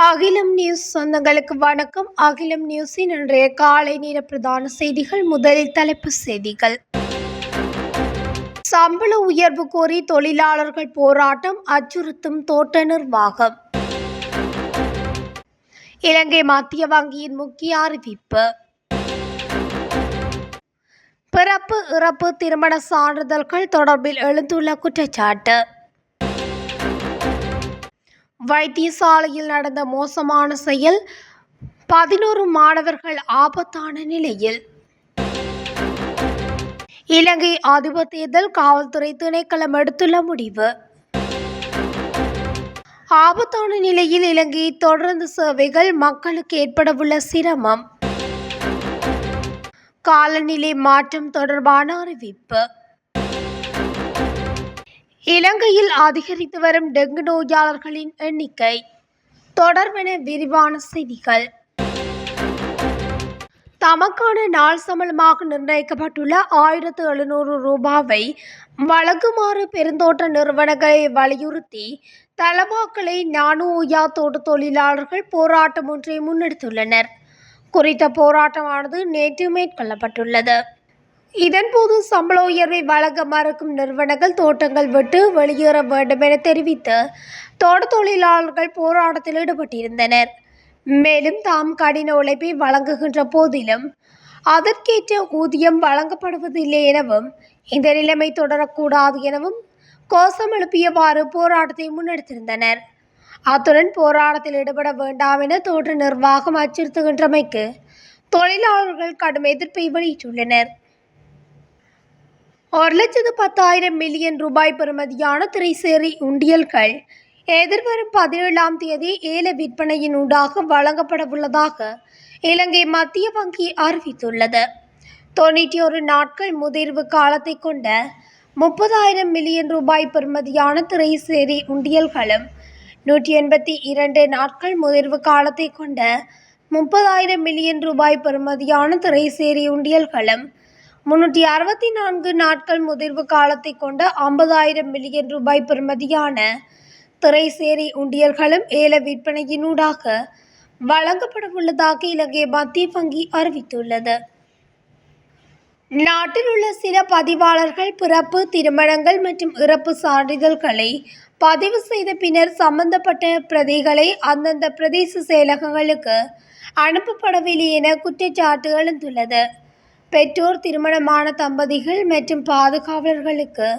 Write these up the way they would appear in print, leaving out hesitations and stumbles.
அகிலம் நியூஸ் சொந்தங்களுக்கு வணக்கம். அகிலம் நியூஸின் இன்றைய காலை நேர பிரதான செய்திகள். முதலில் தலைப்புச் செய்திகள். சம்பள உயர்வு கோரி தொழிலாளர்கள் போராட்டம், அச்சுறுத்தும் தோட்ட நிர்வாகம். இலங்கை மத்திய வங்கியின் முக்கிய அறிவிப்பு. பிறப்பு இறப்பு திருமண சான்றிதழ்கள் தொடர்பில் எழுந்துள்ள குற்றச்சாட்டு. வைத்தியசாலையில் நடந்த மோசமான செயல், 11 மாணவர்கள் ஆபத்தான நிலையில். இலங்கை அதிபர் தேர்தல், காவல்துறை திணைக்களம் எடுத்துள்ள முடிவு. ஆபத்தான நிலையில் இலங்கை தொடர்ந்து சேவைகள், மக்களுக்கு ஏற்படவுள்ள சிரமம். காலநிலை மாற்றம் தொடர்பான அறிவிப்பு. இலங்கையில் அதிகரித்து வரும் டெங்கு நோயாளர்களின் எண்ணிக்கை தொடர்பென விரிவான செய்திகள். தமக்கான நாள் சம்பளமாக நிர்ணயிக்கப்பட்டுள்ள 1700 ரூபாவை வழங்குமாறு பெருந்தோட்ட நிறுவனங்களை வலியுறுத்தி தலவாக்கலை ஞானோயா தோட்ட தொழிலாளர்கள் போராட்டம் ஒன்றை முன்னெடுத்துள்ளனர். குறித்த போராட்டமானது நேற்று மேற்கொள்ளப்பட்டுள்ளது. இதன்போது சம்பள உயர்வை வழங்க மறுக்கும் நிறுவனங்கள் தோட்டங்கள் விட்டு வெளியேற வேண்டும் என தெரிவித்து தோட்ட தொழிலாளர்கள் போராட்டத்தில் ஈடுபட்டிருந்தனர். மேலும் தாம் கடின உழைப்பை வழங்குகின்ற போதிலும் அதற்கேற்ற ஊதியம் வழங்கப்படுவதில்லை எனவும், இந்த நிலைமை தொடரக்கூடாது எனவும் கோஷம் எழுப்பியவாறு போராட்டத்தை முன்னெடுத்திருந்தனர். அத்துடன் போராட்டத்தில் ஈடுபட வேண்டாம் என தோட்ட நிர்வாகம் அச்சுறுத்துகின்றமைக்கு தொழிலாளர்கள் கடும் எதிர்ப்பை வெளியிட்டுள்ளனர். 1,10,000 மில்லியன் ரூபாய் பெறுமதியான திரைசேரி உண்டியல்கள் எதிர்வரும் 17ஆம் தேதி ஏல விற்பனையின் ஊடாக வழங்கப்படவுள்ளதாக இலங்கை மத்திய வங்கி அறிவித்துள்ளது. 91 நாட்கள் முதிர்வு காலத்தை கொண்ட 30,000 மில்லியன் ரூபாய் பெறுமதியான திரைசேரி உண்டியல்களும், 182 நாட்கள் முதிர்வு காலத்தை கொண்ட 30,000 மில்லியன் ரூபாய் பெறுமதியான திரைசேரி உண்டியல்களும், 364 நாட்கள் முதிர்வு காலத்தை கொண்ட 50,000 மில்லியன் ரூபாய் பெறுமதியான திரைசேரி உண்டியல்களும் ஏல விற்பனையினூடாக வழங்கப்படவுள்ளதாக இலங்கை மத்திய வங்கி அறிவித்துள்ளது. நாட்டில் உள்ள சில பதிவாளர்கள் பிறப்பு, திருமணங்கள் மற்றும் இறப்பு சான்றிதழ்களை பதிவு செய்த பின்னர் சம்பந்தப்பட்ட பிரதிகளை அந்தந்த பிரதேச செயலகங்களுக்கு அனுப்பப்படவில்லை என குற்றச்சாட்டு எழுந்துள்ளது. பெற்றோர், திருமணமான தம்பதிகள் மற்றும் பாதுகாவலர்களுக்கு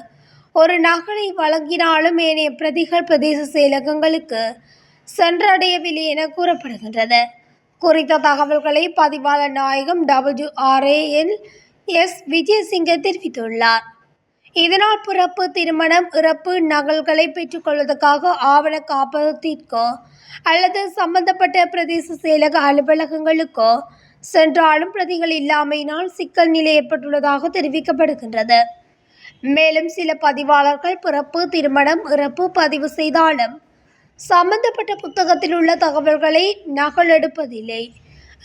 ஒரு நகலை வழங்கினாலும் ஏனைய பிரதிகள் பிரதேச செயலகங்களுக்கு சென்றடையவில்லை என கூறப்படுகின்றது. குறித்த தகவல்களை பதிவாளர் நாயகம் WRANS விஜயசிங்க தெரிவித்துள்ளார். இதனால் பிறப்பு, திருமணம், இறப்பு நகல்களை பெற்றுக்கொள்வதற்காக ஆவண காப்பகத்திற்கோ அல்லது சம்பந்தப்பட்ட பிரதேச செயலக அலுவலகங்களுக்கோ சென்றாலும் பிரதிகள் இல்லாமையினால் சிக்கல் நிலை ஏற்பட்டுள்ளதாக தெரிவிக்கப்படுகின்றது. மேலும் சில பதிவாளர்கள் பிறப்பு, திருமணம், இறப்பு பதிவு செய்தாலும் சம்பந்தப்பட்ட புத்தகத்தில் உள்ள தகவல்களை நகலெடுப்பதில்லை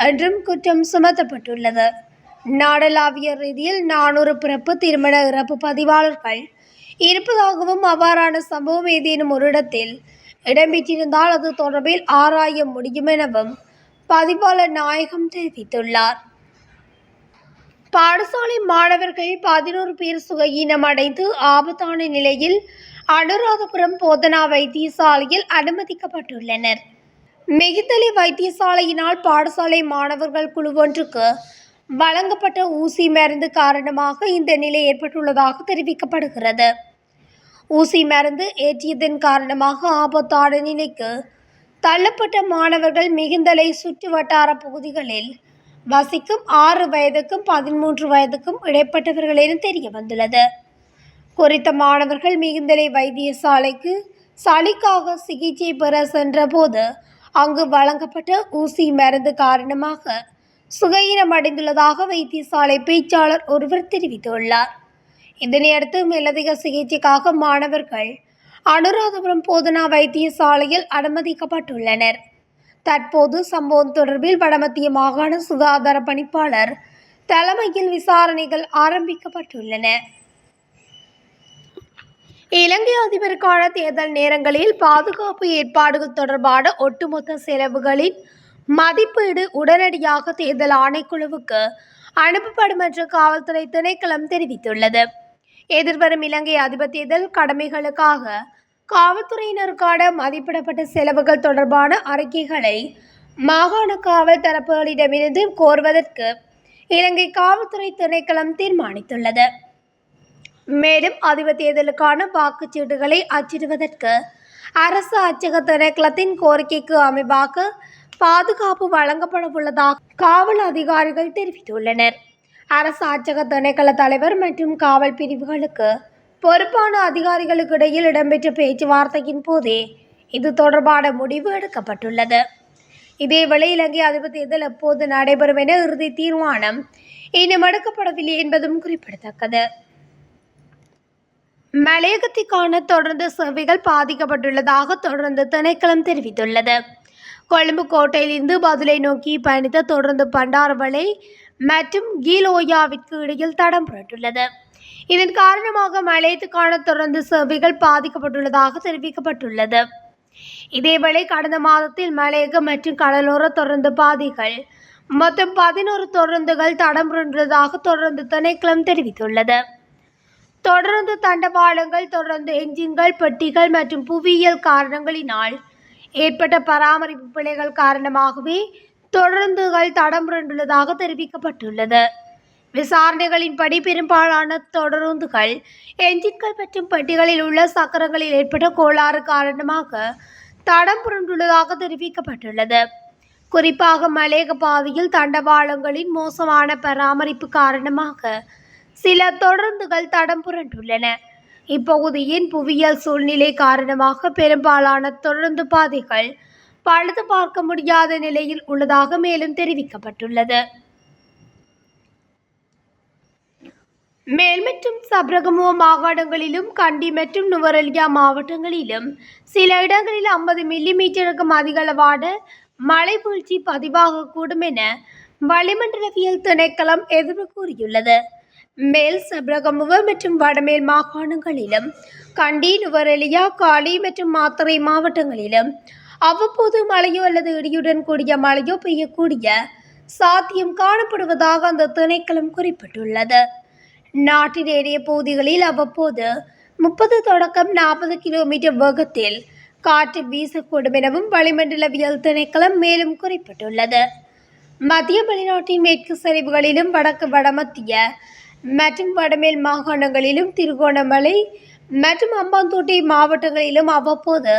என்றும் குற்றம் சுமத்தப்பட்டுள்ளது. நாடளாவிய ரீதியில் 400 பிறப்பு, திருமண, இறப்பு பதிவாளர்கள் இருப்பதாகவும், அவ்வாறான சம்பவம் ஏதேனும் ஒரு இடத்தில் இடம்பெற்றிருந்தால் அது தொடர்பில் ஆராய முடியும் எனவும் பதிவாளர் நாயகம் தெரிவித்துள்ளார். பாடசாலை மாணவர்கள் 11 பேர் சுகயீனம் அடைந்து ஆபத்தான நிலையில் அனுராதபுரம் போதனா வைத்தியசாலையில் அனுமதிக்கப்பட்டுள்ளனர். மிகிந்தலை வைத்தியசாலையினால் பாடசாலை மாணவர்கள் குழு ஒன்றுக்கு வழங்கப்பட்ட ஊசி மருந்து காரணமாக இந்த நிலை ஏற்பட்டுள்ளதாக தெரிவிக்கப்படுகிறது. ஊசி மருந்து ஏற்றியதன் காரணமாக ஆபத்தான நிலைக்கு தள்ளப்பட்ட மாணவர்கள் மிகிந்தலை சுற்று வட்டார பகுதிகளில் வசிக்கும் 6 வயதுக்கும் 13 வயதுக்கும் இடைப்பட்டவர்கள் என தெரிய வந்துள்ளது. குறித்த மாணவர்கள் மிகிந்தலை வைத்தியசாலைக்கு சளிக்காக சிகிச்சை பெற சென்ற போது அங்கு வழங்கப்பட்ட ஊசி மருந்து காரணமாக சுகயீனம் அடைந்துள்ளதாக வைத்தியசாலை பேச்சாளர் ஒருவர் தெரிவித்துள்ளார். இதனையடுத்து மேலதிக சிகிச்சைக்காக மாணவர்கள் அனுராதபுரம் போதனா வைத்தியசாலையில் அனுமதிக்கப்பட்டுள்ளனர். தற்போது சம்பவம் தொடர்பில் வடமத்திய மாகாண சுகாதார பணிப்பாளர் தலைமையில் விசாரணைகள் ஆரம்பிக்கப்பட்டுள்ளன. இலங்கை அதிபருக்கான தேர்தல் நேரங்களில் பாதுகாப்பு ஏற்பாடுகள் தொடர்பான ஒட்டுமொத்த செலவுகளின் மதிப்பீடு உடனடியாக தேர்தல் ஆணைக்குழுவுக்கு அனுப்பப்படும் என்று காவல்துறை திணைக்களம் தெரிவித்துள்ளது. எதிர்வரும் இலங்கை அதிபர் தேர்தல் கடமைகளுக்காக காவல்துறையினருக்கான மதிப்பிடப்பட்ட செலவுகள் தொடர்பான அறிக்கைகளை மாகாண காவல் தரப்புகளிடமிருந்து கோருவதற்கு இலங்கை காவல்துறை திணைக்களம் தீர்மானித்துள்ளது. மேலும் அதிபர் தேர்தலுக்கான வாக்குச்சீட்டுகளை அச்சிடுவதற்கு அரசு அச்சக திணைக்களத்தின் கோரிக்கைக்கு அமைவாக பாதுகாப்பு வழங்கப்பட உள்ளதாக காவல் அதிகாரிகள் தெரிவித்துள்ளனர். அரசு அச்சக திணைக்கள தலைவர் மற்றும் காவல் பிரிவுகளுக்கு பொறுப்பான அதிகாரிகளுக்கு இடையில் இடம்பெற்ற பேச்சுவார்த்தையின் போதே இது தொடர்பான முடிவு எடுக்கப்பட்டுள்ளது. இதேவேளை இலங்கை அதிபர் தேர்தல் எப்போது நடைபெறும் என இறுதி தீர்மானம் இன்னும் எடுக்கப்படவில்லை என்பதும் குறிப்பிடத்தக்கது. மலையகத்திற்கான தொடர்ந்து சேவைகள் பாதிக்கப்பட்டுள்ளதாக தொடர்ந்து திணைக்களம் தெரிவித்துள்ளது. கொழும்பு கோட்டையிலிருந்து பதுளை நோக்கி பயணித்த தொடர்ந்து பண்டாரவளை மற்றும் கீலோயாவிற்கு இடையில் தடம் புரட்டுள்ளது. இதன் காரணமாக மலையகத்துக்கான தொடர்ந்து சேவைகள் பாதிக்கப்பட்டுள்ளதாக தெரிவிக்கப்பட்டுள்ளது. இதேவேளை கடந்த மாதத்தில் மலையகம் மற்றும் கடலோர தொடர்ந்து பாதைகள் மொத்தம் 11 தொடர்ந்துகள் தடம் புரண்டுள்ளதாக தொடர்ந்து திணைக்களம் தெரிவித்துள்ளது. தொடர்ந்து தண்டவாளங்கள், தொடர்ந்து என்ஜின்கள், பெட்டிகள் மற்றும் புவியியல் காரணங்களினால் ஏற்பட்ட பராமரிப்பு பிழைகள் காரணமாகவே தொடர்ந்துகள் தடம் புரண்டுள்ளதாக தெரிவிக்கப்பட்டுள்ளது. விசாரணைகளின்படி பெரும்பாலான தொடருந்துகள், என்ஜின்கள் மற்றும் பெட்டிகளில் உள்ள சக்கரங்களில் ஏற்பட்ட கோளாறு காரணமாக தடம் புரண்டுள்ளதாக தெரிவிக்கப்பட்டுள்ளது. குறிப்பாக மலையக பாதையில் தண்டவாளங்களின் மோசமான பராமரிப்பு காரணமாக சில தொடர்ந்துகள் தடம் புரண்டுள்ளன. இப்பகுதியின் புவியியல் சூழ்நிலை காரணமாக பெரும்பாலான தொடர்ந்து பாதைகள் பழுது பார்க்க முடியாத நிலையில் உள்ளதாக மேலும் தெரிவிக்கப்பட்டுள்ளது. மேல் மற்றும் சப்ரகமுவ மாகாணங்களிலும் கண்டி மற்றும் நுவரெலியா மாவட்டங்களிலும் சில இடங்களில் 50 மில்லிமீட்டருக்கும் அதிகளவான மழை வீழ்ச்சி பதிவாகக்கூடும் என வளிமண்டலவியல் திணைக்களம் எதிர்ப்பு கூறியுள்ளது. மேல் சப்ரகமுவ மற்றும் வடமேல் மாகாணங்களிலும் கண்டி, நுவரெலியா, காலி மற்றும் மாத்தறை மாவட்டங்களிலும் அவ்வப்போது மழையோ அல்லது இடியுடன் கூடிய மழையோ பெய்யக்கூடிய சாத்தியம் காணப்படுவதாக அந்த திணைக்களம் குறிப்பிட்டுள்ளது. நாட்டின் ஏனைய பகுதிகளில் அவ்வப்போது 30 தொடக்கம் 40 கிலோமீட்டர் வேகத்தில் காற்று வீசக்கூடும் எனவும் வளிமண்டலவியல் திணைக்களம் மேலும் குறிப்பிட்டுள்ளது. மத்திய வெளிநாட்டின் மேற்கு சரிவுகளிலும் வடக்கு வடமத்திய மற்றும் வடமேல் மாகாணங்களிலும் திருகோணமலை மற்றும் அம்பாந்தோட்டை மாவட்டங்களிலும் அவ்வப்போது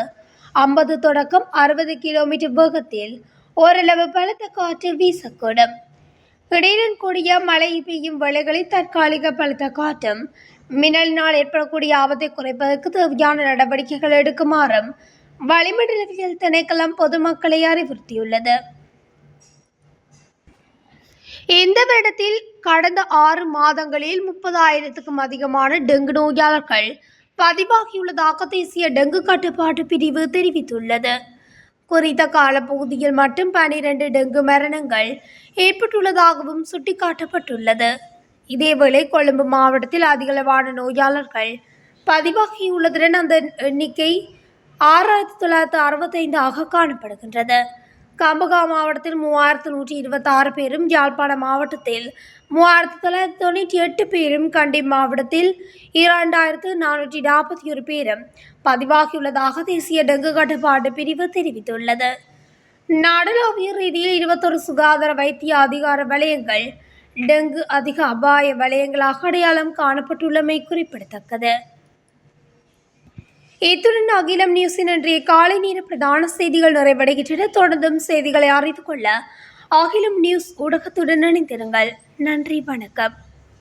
50 தொடக்கம் 60 கிலோமீட்டர் வேகத்தில் ஓரளவு பலத்த காற்று வீசக்கூடும். இடையுடன் கூடிய மழை பெய்யும் வேளைகளில் தற்காலிக பலத்த காற்றும் மின்னலினால் ஏற்படக்கூடிய ஆபத்தை குறைப்பதற்கு தேவையான நடவடிக்கைகள் எடுக்குமாறும் வளிமண்டலவியல் திணைக்களம் பொதுமக்களை அறிவுறுத்தியுள்ளது. இந்த வருடத்தில் கடந்த 6 மாதங்களில் 30,000க்கும் அதிகமான டெங்கு நோயாளர்கள் பதிவாகியுள்ளதாக தேசிய டெங்கு கட்டுப்பாட்டு பிரிவு தெரிவித்துள்ளது. குறித்த காலப்பகுதியில் மட்டும் 12 டெங்கு மரணங்கள் ஏற்பட்டுள்ளதாகவும் சுட்டிக்காட்டப்பட்டுள்ளது. இதேவேளை கொழும்பு மாவட்டத்தில் அதிகளவான நோயாளர்கள் பதிவாகியுள்ளதுடன் அந்த எண்ணிக்கை 6,965 காணப்படுகின்றது. கம்பகா மாவட்டத்தில் 3,126 பேரும், யாழ்ப்பாண மாவட்டத்தில் 3,998 பேரும், கண்டி மாவட்டத்தில் 2,441 பேரும் பதிவாகியுள்ளதாக தேசிய டெங்கு கட்டுப்பாட்டு பிரிவு தெரிவித்துள்ளது. நாடளாவிய ரீதியில் 21 சுகாதார வைத்திய அதிகார வலயங்கள் டெங்கு அதிக அபாய வலயங்களாக அடையாளம் காணப்பட்டுள்ளமை குறிப்பிடத்தக்கது. இத்துடன் அகிலம் நியூஸின் இன்றைய காலை நேர பிரதான செய்திகள் நிறைவடைகின்றன. தொடர்ந்தும் செய்திகளை அறிந்து கொள்ள அகிலம் நியூஸ் ஊடகத்துடன் இணைந்திருங்கள். நன்றி, வணக்கம்.